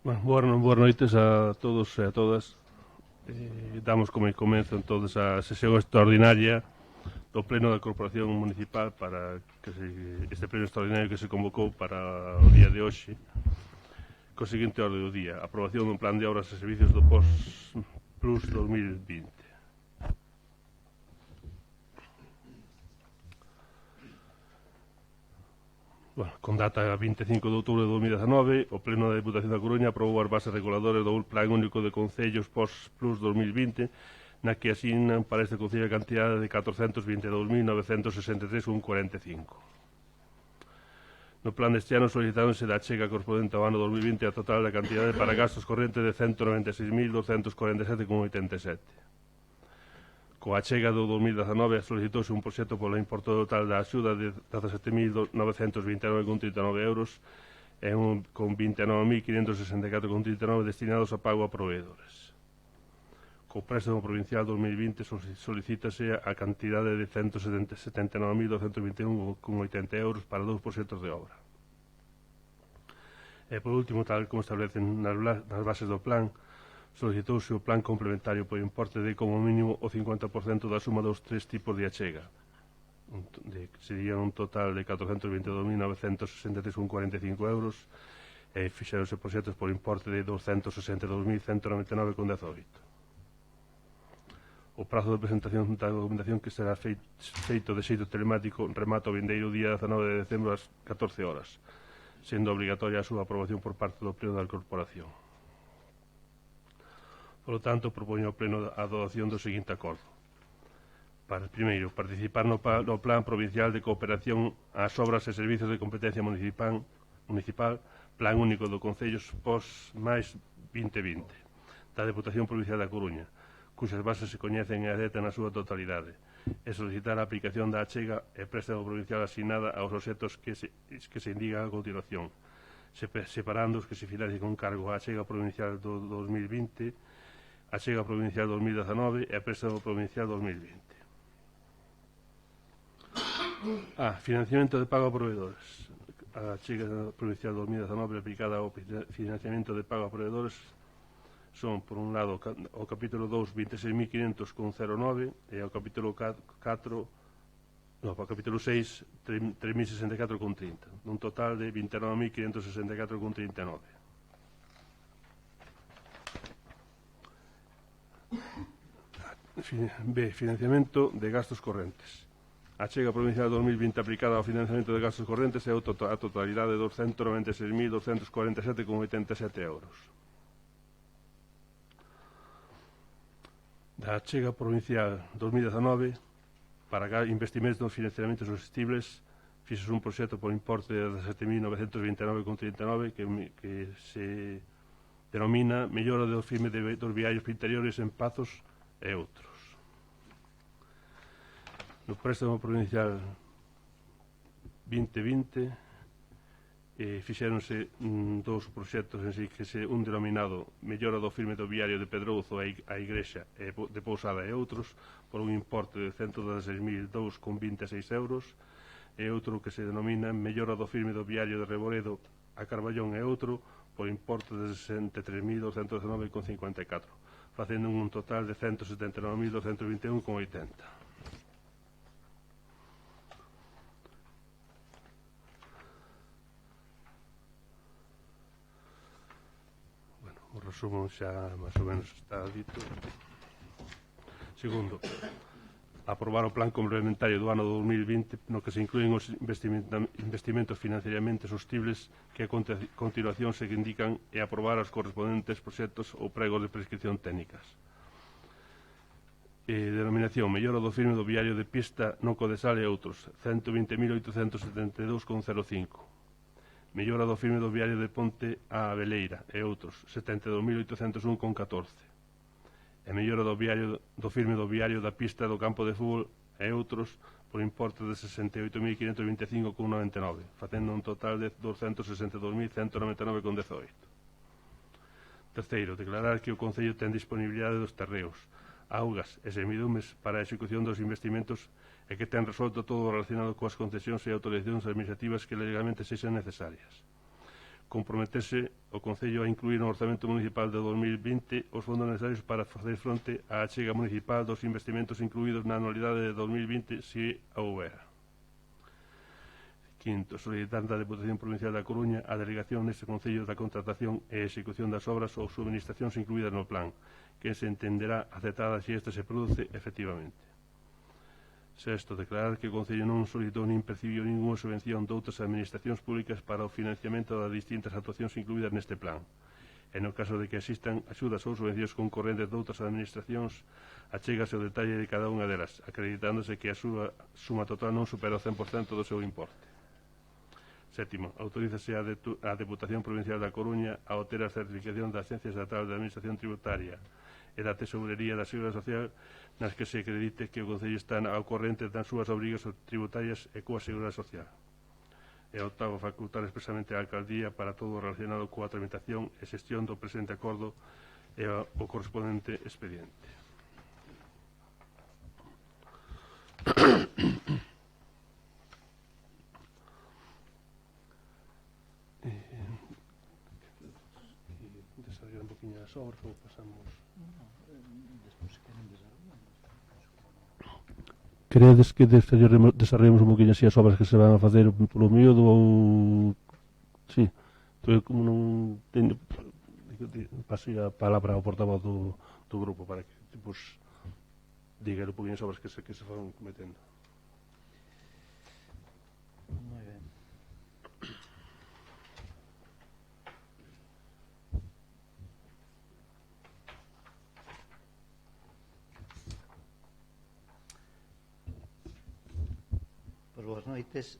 Boas noites a todos e a todas. Damos como comenzo entonces a sesión extraordinaria do Pleno da Corporación Municipal para que este pleno extraordinario que se convocou para o día de hoxe co seguinte orde do día: aprobación dun plan de obras e servicios do POS Plus 2020. Con data 25 de outubro de 2019, o Pleno da Deputación da Coruña aprobou as bases reguladoras do Plan Único de Concellos POS Plus 2020, na que asignan para este Concello a cantidade de 422.963,45. No plan deste ano solicitáronse da achega correspondente ao ano 2020 a total da cantidade para gastos correntes de 196.247,87. Coa achega do 2019 solicitouse un proxecto polo importo total da axuda de 17.929,39 euros e con 29.564,39 destinados a pago a proveedores. Co préstamo provincial 2020 solicítase a cantidade de 179.221,80 euros para dous proxectos de obra. E por último, tal como establecen nas bases do plan, solicitouse o plan complementario por importe de como mínimo o 50% da suma dos tres tipos de achega. Sería un total de 422.963,45 euros e fixeronse proxectos por importe de 262.199,18. O prazo de presentación da documentación que será feito de xeito telemático remata o vindeiro día 19 de decembro ás 14 horas, sendo obligatoria a súa aprobación por parte do Pleno da Corporación. Por lo tanto, propoño ao Pleno a adotación do seguinte acordo. Primeiro, participar no Plan Provincial de Cooperación ás Obras e Servicios de Competencia Municipal, Plan Único do Concellos POS máis 2020, da Deputación Provincial da Coruña, cuxas bases se coñecen e aceptan na súa totalidade, e solicitar a aplicación da achega e préstamo provincial asignada aos obxectos que se indican a continuación, separando os que se financien con cargo á achega provincial do 2020, a achega provincial 2019 e a préstamo provincial 2020. Financiamento de pago a proveedores. A achega provincial 2019 aplicada ao financiamento de pago a proveedores son, por un lado, o capítulo 2, 26.500,09 e o capítulo 4, o capítulo 6, 3.064,30, nun total de 29.564,39. Financiamento de gastos correntes. A achega provincial 2020 aplicada ao financiamento de gastos correntes é a totalidade de 296.247,87 euros. Da achega provincial 2019 para investimentos nos financiamentos sostibles fixos un proxecto por importe de 17.929,39 que se denomina mellora do firme dos viarios interiores en Pazos e outros. No préstamo provincial 2020 fixéronse dous proxectos en si, que un denominado mellora do firme do viario de Pedrouzo a Igrexa de Pousada e outros por un importe de 116.002,26 euros, e outro que se denomina mellora do firme do viario de Reboredo a Carballón e outro por importe de 63.219,54, facendo un total de 179.221,80. O resumo xa máis ou menos está dito. Segundo, aprobar o plan complementario do ano 2020 no que se incluen os investimentos financieramente sostibles que a continuación se indican e aprobar os correspondentes proxectos ou pregos de prescripción técnicas. Denominación: mellora do firme do viario de pista no Codesal e outros, 120.872,05. Mellora do firme do viario de Ponte a Abeleira e outros, 72.801,14. E mellora do firme do viario da pista do campo de fútbol e outros por importe de 68.525,99, facendo un total de 262.199,18. Terceiro, declarar que o Concello ten disponibilidade dos terreos, augas e semidumes para a execución dos investimentos e que ten resolto todo o relacionado coas concesións e autorizacións administrativas que legalmente sexan necesarias. comprometese o Concello a incluir no Orzamento Municipal de 2020 os fondos necesarios para facer fronte á achega municipal dos investimentos incluídos na anualidade de 2020 se a houbera. Quinto, solicitar da Deputación Provincial da Coruña a delegación neste Concello da contratación e execución das obras ou subministracións incluídas no plan, que se entenderá aceptada se esta se produce efectivamente. Sexto, declarar que o Concello non solicitou nin percibiu ninguna subvención de outras administracións públicas para o financiamento das distintas actuacións incluídas neste plan. E no caso de que existan axudas ou subvencións concorrentes de outras administracións, achégase o detalle de cada unha delas, acreditándose que a súa suma total non supera o 100% do seu importe. Sétimo, autorízase a Deputación Provincial da Coruña a obter a certificación da Axencia Estatal de Administración Tributaria e da Tesourería da Seguridade Social nas que se acredite que o Concello está ao corrente das súas obrigacións tributarias e coa Seguridade Social. E octavo, facultar expresamente a Alcaldía para todo o relacionado coa tramitación e xestión do presente acordo e o correspondente expediente. Desarrollar un poquinho as obras ou pasamos... Credes que desarrollemos un poquinho así as obras que se van a facer polo miúdo ou... Sí, como non teño... Pasei a palabra ao portavoz do grupo para que diga un poquinho as obras que se van cometendo. Moi ben. Boas noites.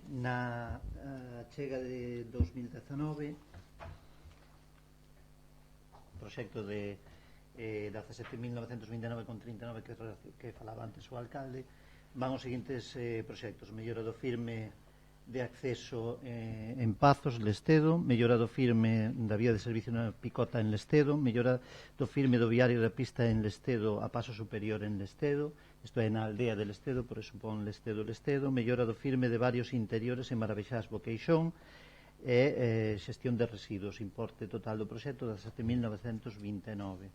Na chega de 2019, proxecto de 17.929,39 que falaba antes o alcalde, van os seguintes proxectos: mellora do firme de acceso en Pazos, Lestedo, mellora do firme da vía de servicio na Picota en Lestedo, mellora do firme do viario da pista en Lestedo a paso superior en Lestedo, isto é na aldea de Lestedo, por eso pon Lestedo, mellora do firme de varios interiores en Maravexás, Boqueixón, e xestión de residuos, importe total do proxecto de 17.929.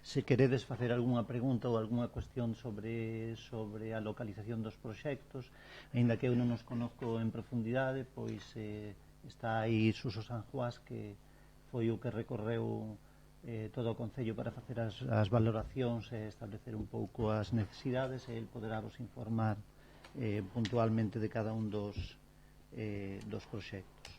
Se queredes facer algunha pregunta ou algunha cuestión sobre a localización dos proxectos, aínda que eu non os conozco en profundidade, pois está aí Suso Sanjuás, que foi o que recorreu todo o Concello para facer as valoracións e establecer un pouco as necesidades, e el poderá vos informar puntualmente de cada un dos proxectos.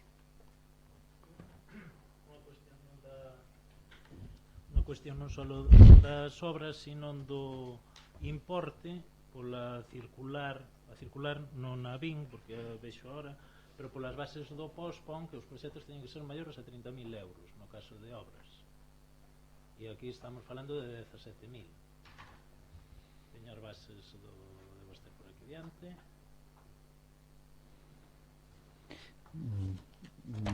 Unha cuestión non só das obras, sino do importe pola circular, a circular non a vin, porque a vexo ahora, pero polas bases do POSPON, que os proxectos teñen que ser maiores a 30.000 euros no caso de obras, e aquí estamos falando de 17.000. Teño as bases de vostede por aquí diante.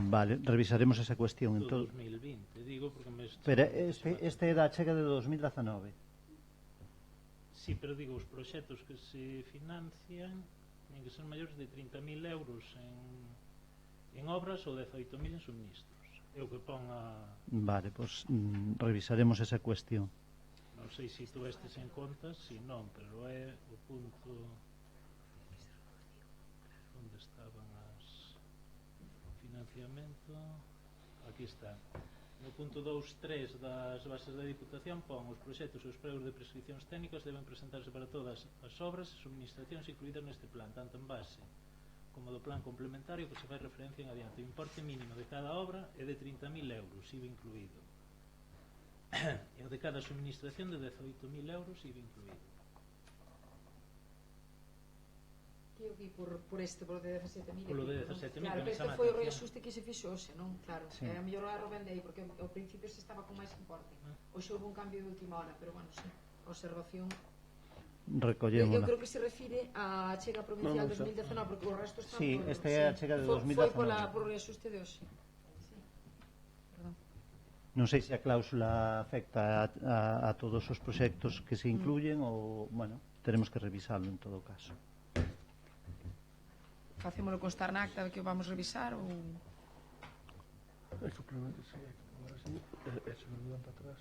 Vale, revisaremos esa cuestión en todo. 2020, digo, porque pero este é da chega de 2019. Sí, pero digo, os proxectos que se financian teñen que ser maiores de 30.000 euros en obras ou 18.000 en suministros. É o que pon a... Vale, pois revisaremos esa cuestión. Non sei se tú estes en contas, se non, pero é o punto onde estaban financiamento. Aquí está. No punto 2.3 das bases da Diputación pon os proxectos e os pregos de prescripcións técnicas deben presentarse para todas as obras e subministracións incluídas neste plan, tanto en base como do plan complementario que se fai referencia en adiante. O importe mínimo de cada obra é de 30.000 euros, IVA incluído, e o de cada subministración de 18.000 euros, IVA incluído. Eu vi por este, por de 17.000. Por de 17.000. Claro, que este foi o reaxuste que se fixose, non? Claro, sí. A mellor erro ben dei, porque ao principio se estaba con máis importe. Hoxe houve un cambio de última hora, pero bueno, sí, observación. Recollemos. Eu creo que se refire á chega provincial 2019, porque o resto está... Sí, este é a chega de 2019. Foi por reaxuste de hoxe. Non sei se a cláusula afecta a todos os proxectos que se incluyen ou, bueno, teremos que revisarlo en todo caso. facémolo constar na acta que o vamos revisar ou... É que o problema é que agora sí, se me olvidan para atrás.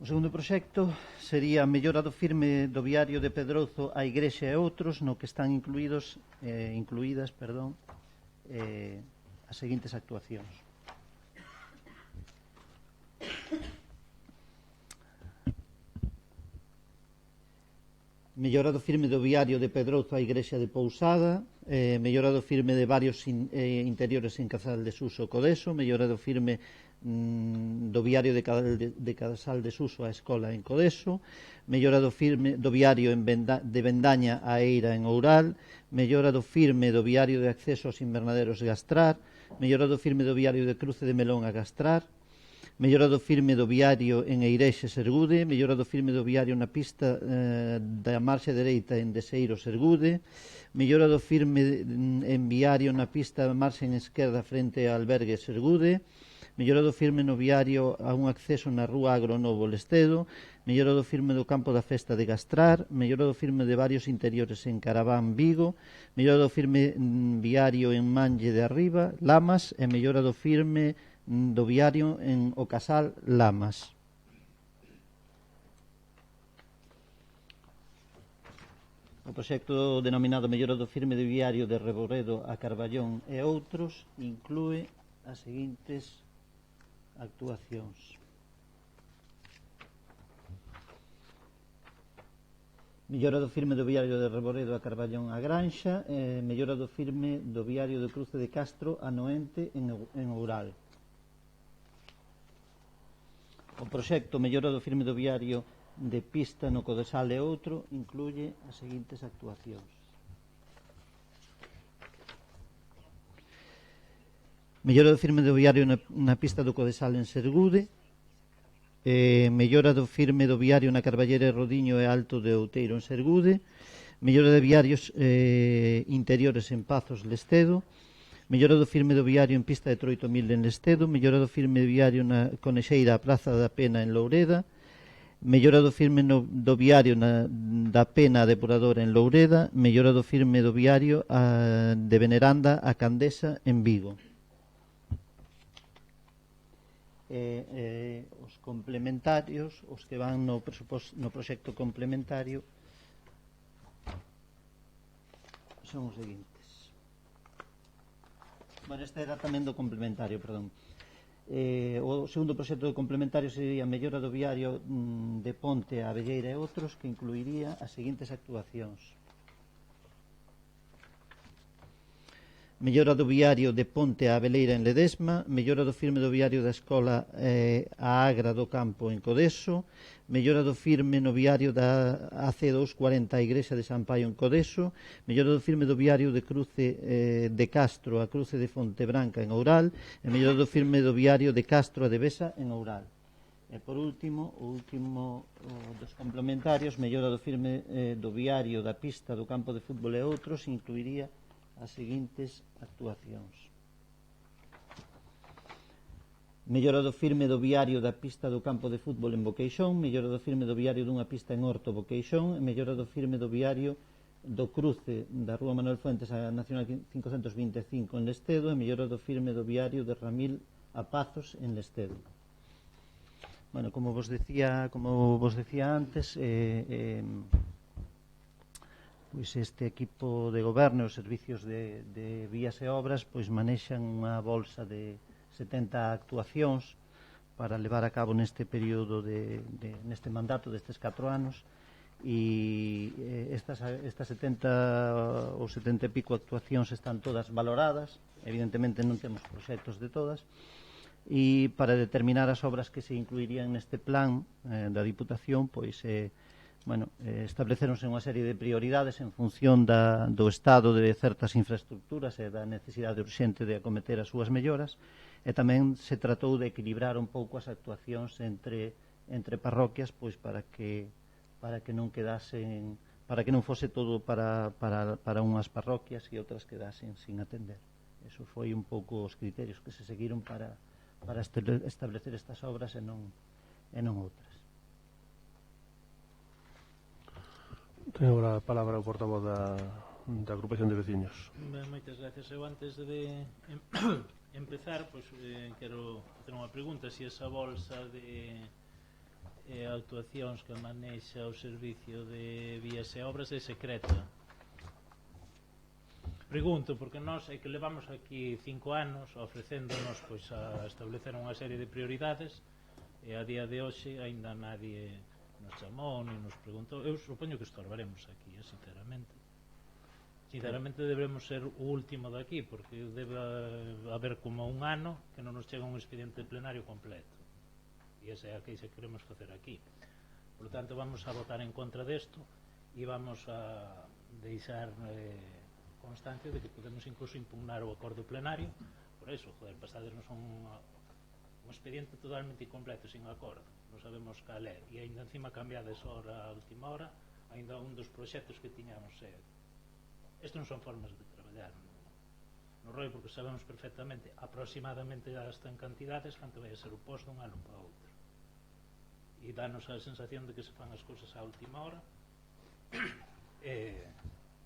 O segundo proxecto sería a mellora do firme do viario de Pedrozo á Igrexa e outros, no que están incluídas as seguintes actuacións. Mellora do firme do viario de Pedrozo á Igrexa de Pousada, mellora do firme de varios interiores en Casal de Suso Codeso, mellora do firme do viario de Casal de Suso á Escola en Codeso, mellora do firme do viario de Vendaña a Eira en Oural, mellora do firme do viario de acceso aos invernaderos de Gastrar, mellora do firme do viario de Cruce de Melón a Gastrar, mellora do firme do viario en Eirexe Sergude, mellora do firme do viario na pista da marxa dereita en Deseiro Sergude, mellora do firme en viario na pista da marxa en esquerda frente a Albergue Sergude, mellora do firme no viario a un acceso na rúa Agronovo Lestedo, mellora do firme do campo da festa de Gastrar, mellora do firme de varios interiores en Caraván Vigo, mellora do firme viario en Manlle de Arriba, Lamas, e mellora do firme do viario en o Casal Lamas. O proxecto denominado mellora do firme de viario de Reboredo a Carballón e outros inclúe as seguintes actuacións. Mellora do firme do viario de Reboredo a Carballón a Granxa, mellora do firme do viario de Cruce de Castro a Noente en Oural. O proxecto mellora do firme do viario de pista no Codesal e outro incluye as seguintes actuacións. Mellora do firme do viario na pista do Codesal en Sergude, mellora do firme do viario na Carballera e Rodiño e Alto de Outeiro en Sergude, mellora de viarios interiores en Pazos Lestedo, mellora do firme do viario en pista de Troitomil en Lestedo, mellora do firme do viario na Conexeira a Praza da Pena en Loureda, mellora do firme do viario da Pena Depuradora en Loureda, mellora do firme do viario de Veneranda a Candesa en Vigo. Os complementarios, os que van no proxecto complementario, son os seguintes. Bueno, este era tamén do complementario, perdón. O segundo proxecto complementario sería a mellora do viario de Ponte a Abelleira e outros, que incluiría as seguintes actuacións. Mellora do viario de Ponte a Abeleira en Ledesma, mellora do firme do viario da Escola a Agra do Campo en Codeso, mellora do firme no viario da AC240 a Igrexa de San Paio en Codeso, mellora do firme do viario de Cruce de Castro a Cruce de Fontebranca en Oural, e mellora do firme do viario de Castro a Devesa en Oural. E por último, o último dos complementarios, mellora do firme do viario da pista do campo de fútbol e outros, incluiría as seguintes actuacións. Mellora do firme do viario da pista do campo de fútbol en Boqueixón, mellora do firme do viario dunha pista en Horto Boqueixón, e mellora do firme do viario do cruce da Rúa Manuel Fuentes a Nacional 525 en Lestedo, e mellora do firme do viario de Ramil a Pazos en Lestedo. Bueno, como vos decía antes, pois este equipo de goberno e os servicios de vías e obras pois manexan unha bolsa de 70 actuacións para levar a cabo neste período neste mandato destes 4 anos, e estas 70 ou 70 e pico actuacións están todas valoradas. Evidentemente non temos proxectos de todas, e para determinar as obras que se incluirían neste plan da Diputación, pois estableceronse unha serie de prioridades en función do estado de certas infraestructuras e da necesidade urxente de acometer as súas melloras, e tamén se tratou de equilibrar un pouco as actuacións entre parroquias, pois para que non quedasen para que non fose todo para unhas parroquias e outras quedasen sin atender. Eso foi un pouco os criterios que se seguiron para establecer estas obras e non outras. Ten agora a palabra o portavoz da agrupación de veciños. Moitas gracias. Eu antes de empezar, quero facer unha pregunta: se esa bolsa de actuacións que manexa o servicio de vías e obras é secreta. Pregunto, porque nós é que levamos aquí 5 anos ofrecéndonos a establecer unha serie de prioridades e a día de hoxe aínda nadie nos chamou ni nos preguntou. Eu supoño que estorbaremos aquí, sinceramente debemos ser o último de aquí, porque debe haber como un ano que non nos chega un expediente plenario completo, e esa é a queixa que queremos facer aquí. Por lo tanto, vamos a votar en contra desto e vamos a deixar constancia de que podemos incluso impugnar o acordo plenario por eso, pasadernos un expediente totalmente incompleto, sin acordo, non sabemos cal é, e ainda encima cambiades hora a última hora, ainda un dos proxectos que tiñamos isto non son formas de traballar no rollo, porque sabemos perfectamente aproximadamente hasta en cantidades canto vai a ser o posto dun ano para outro, e danos a sensación de que se fan as cousas á última hora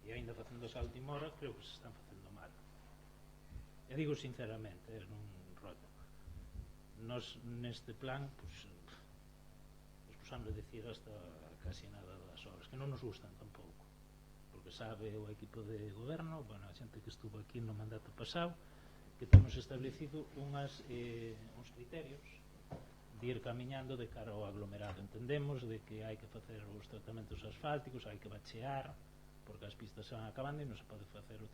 e ainda facéndose á última hora creo que se están facendo mal. E digo sinceramente, non rollo, nos neste plan escusamos de decir hasta casi nada das obras que non nos gustan tampouco, porque sabe o equipo de goberno, a xente que estuvo aquí no mandato pasado, que temos establecido uns criterios de ir camiñando de cara ao aglomerado. Entendemos de que hai que facer os tratamentos asfálticos, hai que bachear, porque as pistas se van acabando e non se pode facer o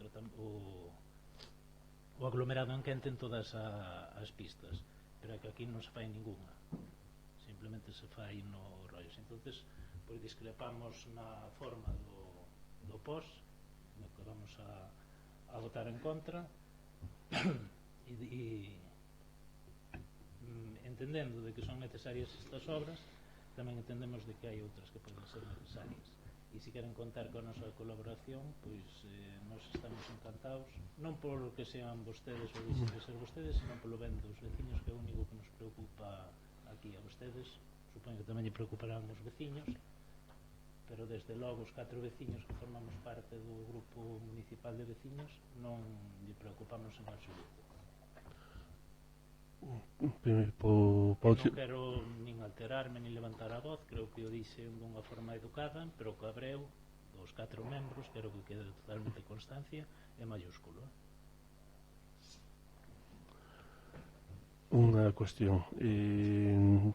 aglomerado en quente en todas as pistas, pero é que aquí non se fai ninguna, simplemente se fai no rollos. Entonces, pois discrepamos na forma do POS, no que vamos a votar en contra, e entendendo de que son necesarias estas obras, tamén entendemos de que hai outras que poden ser necesarias, e se queren contar con a nosa colaboración, pois nós estamos encantados, non por que sean vostedes ou deixen de ser vostedes, senón polo ben dos veciños, que é o único que nos preocupa aquí. A vostedes supoño que tamén lle preocuparán os veciños, pero desde logo os 4 veciños que formamos parte do grupo municipal de veciños non lle preocupamos en absoluto. Non quero nin alterarme nin levantar a voz, creo que o dixen dunha forma educada, pero o cabreo dos 4 membros, quero que quede totalmente constancia, é maiúsculo. Unha cuestión, en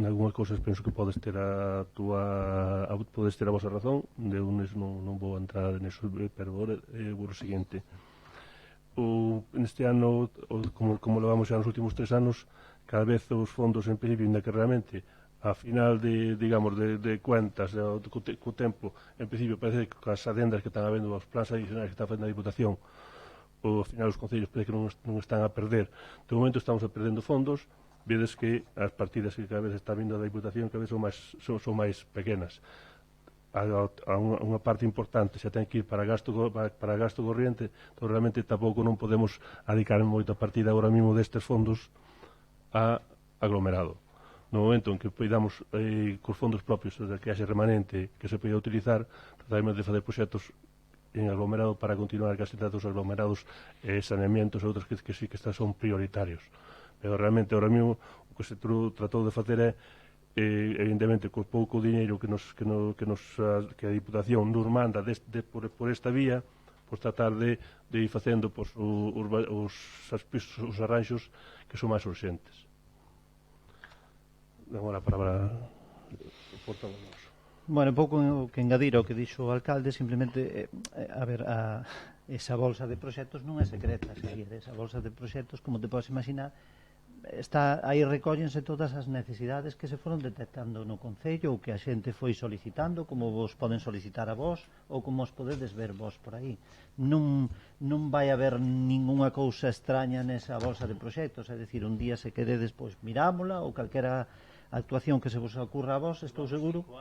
algunhas cousas penso que podes ter a vosa razón, de unes non vou entrar neso, pero o seguinte: neste ano, como levamos xa nos últimos 3 anos, cada vez os fondos, en principio, ainda que realmente a final de cuentas co tempo, en principio parece que as adendas que están habendo, os plans adicionais que está facendo a Diputación, ao final os concellos parece que non están a perder. De momento estamos a perdendo fondos, vedes que as partidas que cada vez está vindo da Diputación cada vez son máis pequenas. Unha parte importante xa ten que ir para gasto corriente, então realmente tampouco non podemos adicar moita partida agora mesmo destes fondos a aglomerado. No momento en que podamos cos fondos propios que haxe remanente que se poida utilizar, trataremos de facer proxectos en aglomerado para continuar casi todos os aglomerados, saneamientos e outros que sí que son prioritarios. Pero realmente ahora mesmo o que se tratou de facer é, evidentemente, co pouco diñeiro que a Diputación nos manda por esta vía, pois tratar de ir facendo os arranxos que son máis urxentes. Agora a palabra o portavoz noso. Bueno, pouco que engadir ao que dixo o alcalde, simplemente, esa bolsa de proxectos non é secreta, esa bolsa de proxectos, como te podes imaginar, aí recóllense todas as necesidades que se foron detectando no Concello ou que a xente foi solicitando, como vos poden solicitar a vos ou como os podedes ver vos por aí. Non vai haber ninguna cousa extraña nesa bolsa de proxectos, é dicir, un día se queredes, pois mirámola, ou calquera a actuación que se vos ocurra a vos, estou seguro 5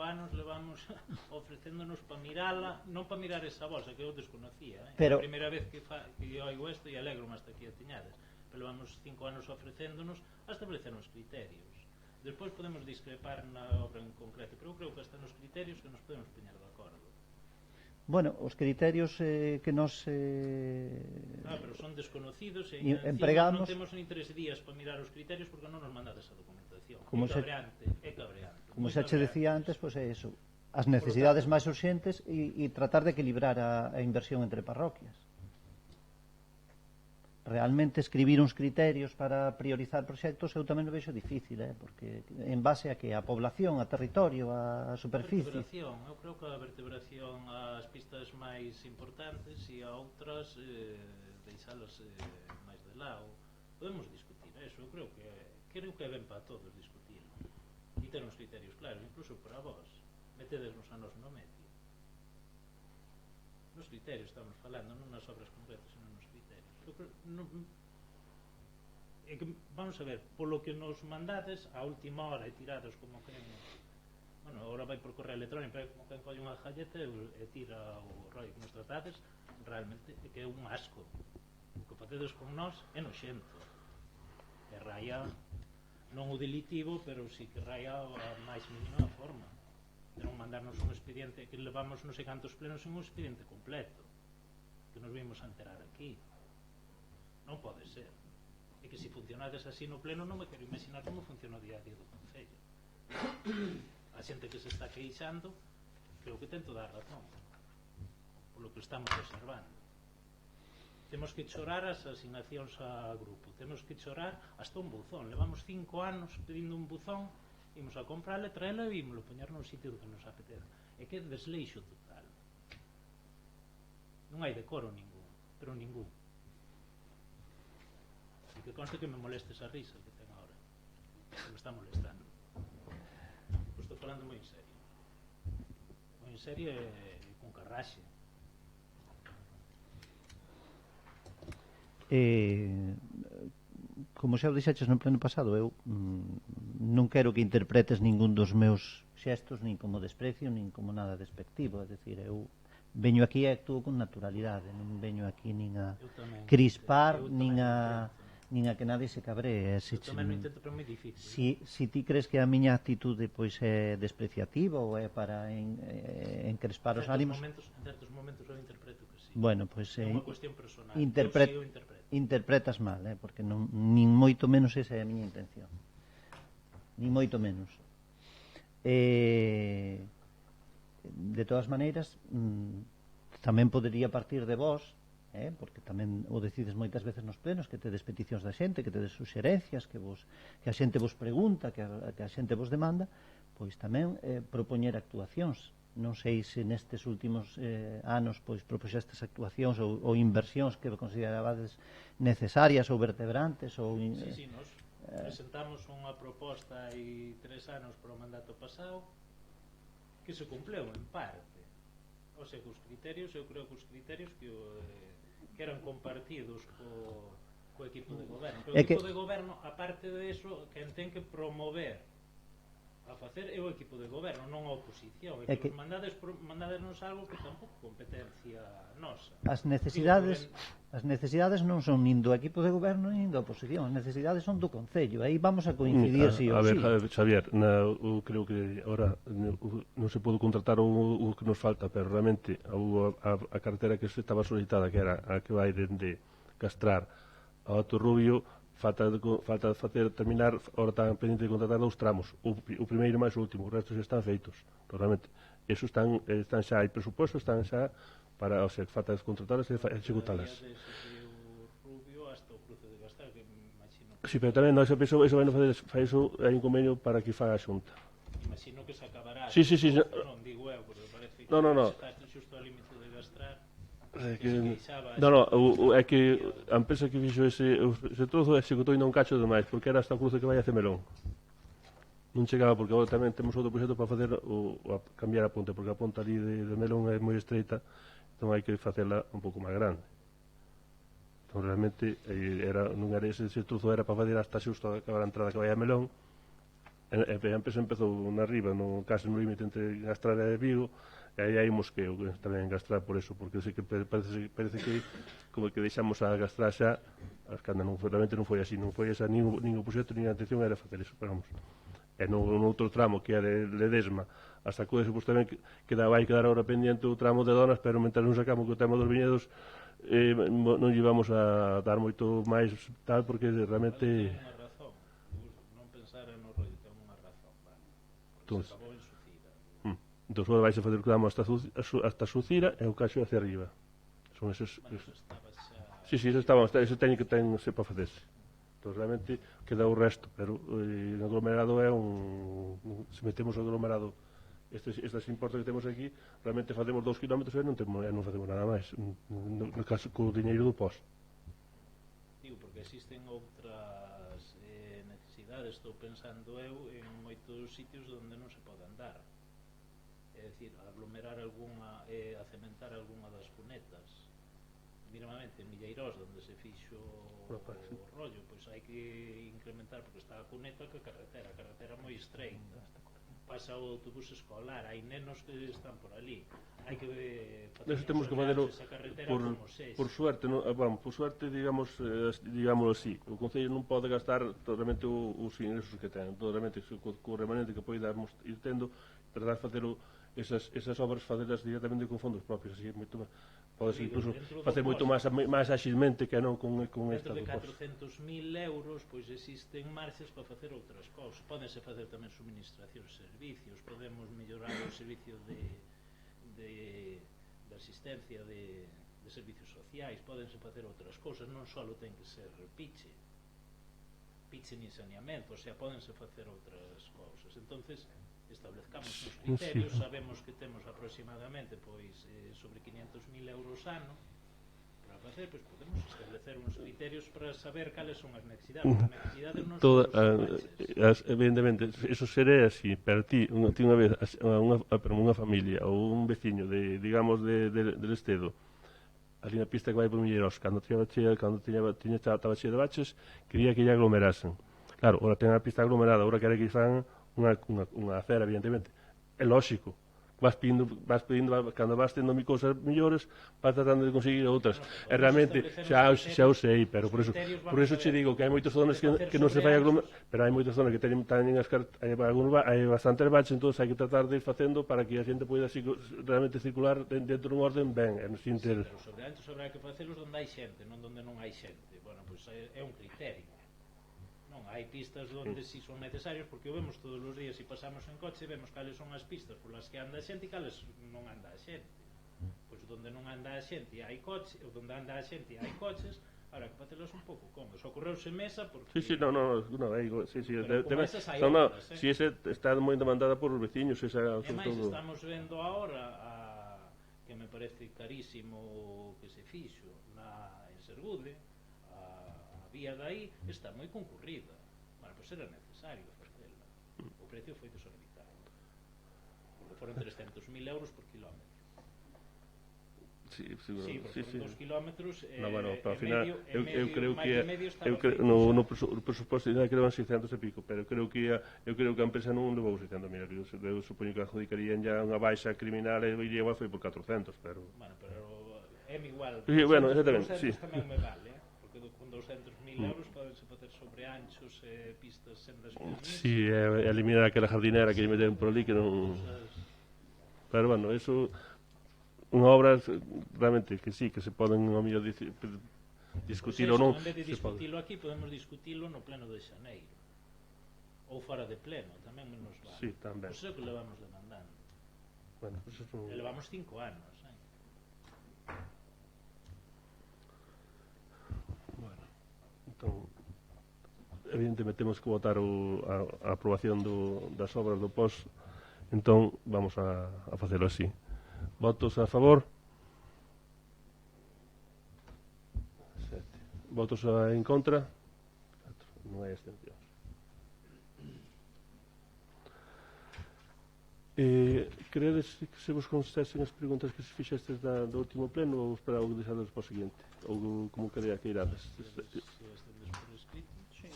anos levamos ofrecéndonos para mirala, non para mirar esa bolsa que eu desconocía, pero, a primeira vez que eu oigo isto e alegro hasta aquí a tiñades, pero levamos 5 anos ofrecéndonos a establecer uns criterios. Despois podemos discrepar na obra en concreto, pero eu creo que hasta nos criterios que nos podemos poñer de acordo. Bueno, os criterios que nos pero son desconocidos e empregamos, non temos ni 3 días para mirar os criterios porque non nos mandades a documentación. É cabreante. Como xa che decía antes, pois é eso, as necesidades máis urxentes e tratar de equilibrar a inversión entre parroquias. Realmente escribir uns criterios para priorizar proxectos eu tamén o vexo difícil, porque en base a que a población, a territorio, a superficie. Eu creo que a vertebración ás pistas máis importantes e a outras deixalas máis de lado. Podemos discutir eso, eu creo que é ben para todos discutirlo e ter uns criterios claros, incluso para vos metedesnos a nos no medio. Nos criterios estamos falando, non nas obras concretas, senón nos criterios. É que, vamos a ver, polo que nos mandades a última hora e tirados como quen, bueno, agora vai por correo electrónico, pero como quen colle unha galleta e tira o rollo que nos tratades, realmente é que é un asco. O que facedes con nós é noxento, e raya non o delitivo, pero si que raya a máis mínima forma de non mandarnos un expediente que levamos non sei cantos plenos en un expediente completo que nos vimos a enterar aquí. Non pode ser. E que se funcionades así no pleno non me quero imaginar como funciona o día a día do Concello. A xente que se está queixando creo que ten toda a razón polo que estamos observando. Temos que chorar as asignacións a grupo, temos que chorar hasta un buzón. Levamos 5 anos pedindo un buzón, imos a comprarle, traela e ímoslo poñer no sitio que nos apetece. É que é desleixo total. Non hai decoro ningún, pero ningún. Que conste que me moleste esa risa que ten agora, que me está molestando. Pois estou falando moi en serio e con carraxe. Como xa o dixeches no pleno pasado, eu non quero que interpretes ningún dos meus xestos nin como desprecio, nin como nada despectivo. É dicir, eu veño aquí e actuo con naturalidade, non veño aquí nin a crispar, nin a que nadie se cabree. Eu tamén non intento, pero é moi difícil. Si ti crees que a miña actitude pois é despreciativa ou é para encrespar os ánimos, en certos momentos eu interpreto que sí. Bueno, pois é unha cuestión personal. interpretas mal, porque non, nin moito menos esa é a miña intención. Nin moito menos. De todas maneiras, tamén podería partir de vós, porque tamén o decides moitas veces nos plenos, que tedes peticións da xente, que tedes suxerencias, que a xente vos pregunta, que a xente vos demanda, pois tamén propoñer actuacións. Non sei se nestes últimos anos pois propuxestes actuacións ou inversións que considerabades necesarias ou vertebrantes ou... Sí, nos presentamos unha proposta hai 3 anos para o mandato pasado que se cumpleu en parte. O sea, que os criterios, eu creo que os criterios que eran compartidos co equipo de goberno. O equipo de goberno, aparte de eso, quen ten que promover a facer é o equipo de goberno, non a oposición. E que mandadesnos algo que tampouco competencia nosa. As necesidades non son nin do equipo de goberno nin da oposición, as necesidades son do Concello. Aí vamos a coincidir si ou si. A ver, Xavier, creo que ahora non se pode contratar o que nos falta, pero realmente a cartera que estaba solicitada, que era a que vai dende Castrar a Alto Rubio, falta facer terminar, ahora están pendiente de contratar 2 tramos, o primeiro máis o último, os restos están feitos, realmente. Eso están xa, hai presupuesto, están xa para, o sea, falta contratalas e executalas. Sí, pero tamén eso vai non facer iso, hai un convenio para que faga a Xunta. Imagino que se acabará. Sí. Non digo eu, porque parece que está xusto ao límite de Castrar. É que a empresa que fixo ese trozo executou ainda un cacho demais, porque era hasta o cruce que vai a Cemelón. Non chegaba, porque agora tamén temos outro proxecto para facer cambiar a ponte, porque a ponte ali de Melón é moi estreita, entón hai que facela un pouco máis grande. Entón, realmente, non era ese trozo, era para fazer hasta xusto a entrada que vai a Melón. A empresa empezou na riba, case no límite entre Gastrara e Vigo, e aí hai mosqueo tamén en Gastrara por eso, porque sei que parece que como que deixamos a Gastrara xa, cando realmente non foi así, non foi esa nin o proxecto nin a intención era facer eso, pero vamos. E no outro tramo que é de Ledesma hasta Cudes, pues tamén vai quedar ahora pendiente o tramo de Donas, pero mentre non sacamos o tema dos viñedos non lle vamos a dar moito máis tal, porque realmente Ten unha razón, non pensar no rollo, ten unha razón, vale, porque se acabou en Sucira. entón só vais a fazer o tramo hasta Sucira e o caixo hacia arriba. Son esos. Bueno, eso estaba xa... Ese técnico ten para facerse. Entón realmente queda o resto, pero o aglomerado é se metemos o aglomerado estes importes que temos aquí, realmente facemos 2 km e non facemos nada máis no caso co diñeiro do POS. Digo, porque existen outras necesidades, estou pensando eu en moitos sitios onde non se pode andar, é dicir, aglomerar algunha a cementar algunha das cunetas. Mínimamente en Milleirós, onde se fixo o rollo, pois hai que incrementar, porque está a cuneta que a carretera moi estreita, pasa o autobús escolar, hai nenos que están por ali, hai que Eso temos que facelo por suerte, por suerte, digámoslo así, o Concello non pode gastar totalmente os ingresos que ten, totalmente co remanente que poidamos ir tendo, tratar de facer esas obras facelas directamente con fondos propios, así moito máis. Podes incluso facer moito máis áxilmente que non con esta dentro de 400.000 euros, pois existen marxes para facer outras cousas. Pódense facer tamén suministracións de servicios, podemos mellorar o servicio de asistencia de servicios sociais, pódense facer outras cousas, non só ten que ser piche nin saneamento, o sea, pódense facer outras cousas. Entonces, establezcamos uns criterios, sabemos que temos aproximadamente pois sobre 500.000 euros ano para facer, pois podemos establecer uns criterios para saber cales son as necesidades. As necesidades non son evidentemente, eso será así, pero ti unha vez unha familia ou un veciño digamos del Estedo, ali na pista que vai por Milleirós, cando estaba chea de baches, quería que lle aglomerasen. Claro, ora ten a pista aglomerada, ora quere que fan unha acera, evidentemente. É lógico. Vas pedindo, cando vas tendo cousas mellores, vas tratando de conseguir outras. E realmente, xa o sei, pero por eso che digo que hai moitas zonas que non se vai aglomerar, pero hai moitas zonas que teñen hai bastantes baches, entón hai que tratar de ir facendo para que a xente poida realmente circular dentro dun orden ben, sin ter... Pero sobre antes habrá que facelos onde hai xente, non onde non hai xente. Bueno, pois é un criterio. Non, hai pistas onde si son necesarios, porque o vemos todos os días, se pasamos en coche vemos cales son as pistas polas que anda a xente e cales non anda a xente. Pois onde non anda a xente hai coche, onde anda a xente hai coches, habrá que facelas un pouco como ocorreuse Mesa, porque si ese está moi demandada por os veciños, e máis estamos vendo agora que me parece carísimo que se fixo en Sergude, vía dai está moi concurrida. Bueno, pois era necesario facela. O precio foi desorbitado, porque foron 300.000 euros por kilómetro. Sí, foron 2 kilómetros bueno, para ao final eu creo que no presuposto creo que eran 600 e pico, pero eu creo que a empresa non levou 600.000 euros. Eu supoño que adjudicarían ya unha baixa criminal e iría igual foi por 400, pero... Bueno, pero é igual. Bueno, exactamente, sí. Tamén me vale, porque con 200.000 euros podense facer sobre anchos e pistas sendas. Si, eliminar aquela jardinera que lle meteron por ali que non... Pero bueno, eso... Unha obra realmente que sí, que se poden ao mellor discutir ou non. En vez de discutilo aquí, podemos discutilo no pleno de xaneiro ou fora de pleno, tamén nos vale. Sí, tamén. Pois é o que levamos demandando. Bueno, pues eso... Levamos 5 anos, Bueno, entón evidentemente temos que votar a aprobación das obras do POS, entón vamos a facelo así. Votos a favor? 7. Votos en contra? 4. Non hai abstencións. Queredes que se vos contestasen as preguntas que se fixestes do último pleno ou esperar o que deixades para o seguinte? Ou como quería que irades? Se as tendes por escrito. Sí.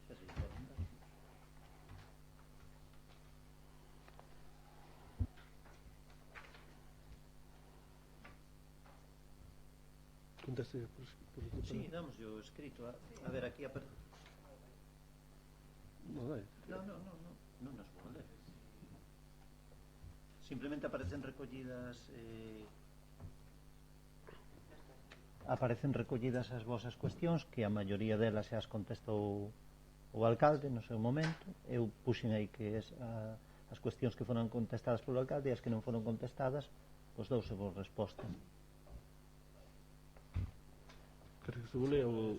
Xa se poden dar. Contaste por Sí, damos yo escrito. A ver, aquí No, dai. non nos vou ler. Simplemente aparecen recollidas as vosas cuestións, que a maioría delas xa as contestou o alcalde no seu momento. Eu puxen aí que as cuestións que foron contestadas polo alcalde e as que non foron contestadas, pois douse vos resposta. Queres que se vos lea ou...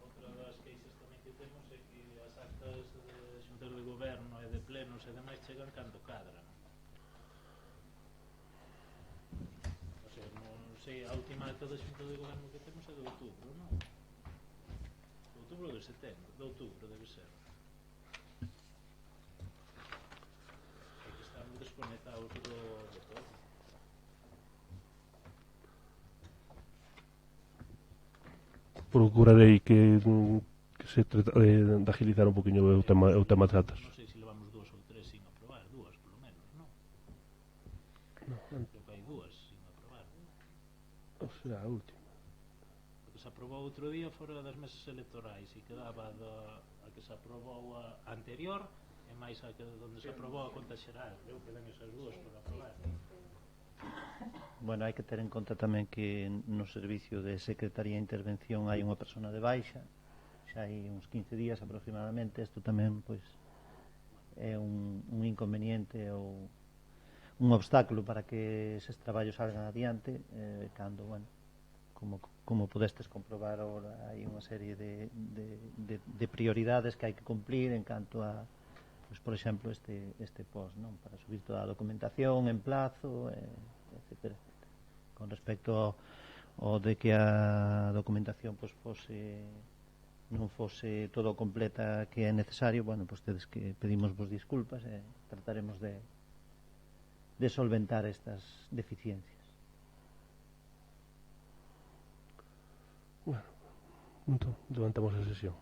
Outra das queixas tamén que temos é que as actas de xuntas de goberno e de plenos e demais chegan cando cadran. O sea, non sei, a última acta da xunta de goberno que temos é de outubro, non? De outubro ou de setembro? De outubro debe ser. É que estamos desconectados de todo. Procurarei que se trata de agilizar un poquinho o tema de datas. Non sei se levamos 2 ou 3 sin aprobar, 2 polo menos, non? Creo que hai 2 sin aprobar. O sea, a última. O que se aprobou outro día fora das mesas electorais e quedaba a que se aprobou a anterior e máis a que onde se aprobou a conta xeral. Creo que dan esas 2 por aprobar. Bueno, hai que ter en conta tamén que no servicio de Secretaría de Intervención hai unha persona de baixa, xa hai uns 15 días aproximadamente. Isto tamén pois é un inconveniente ou un obstáculo para que eses traballos salgan adiante, cando, bueno, como podestes comprobar agora, hai unha serie de prioridades que hai que cumplir en canto a, pois, por exemplo, este post, non? Para subir toda a documentación en plazo, etcétera. Con respecto ao de que a documentación pois non fose todo completa que é necesario, bueno, pois tedes que pedimos vos disculpas e trataremos de solventar estas deficiencias. Bueno, entón, levantamos a sesión.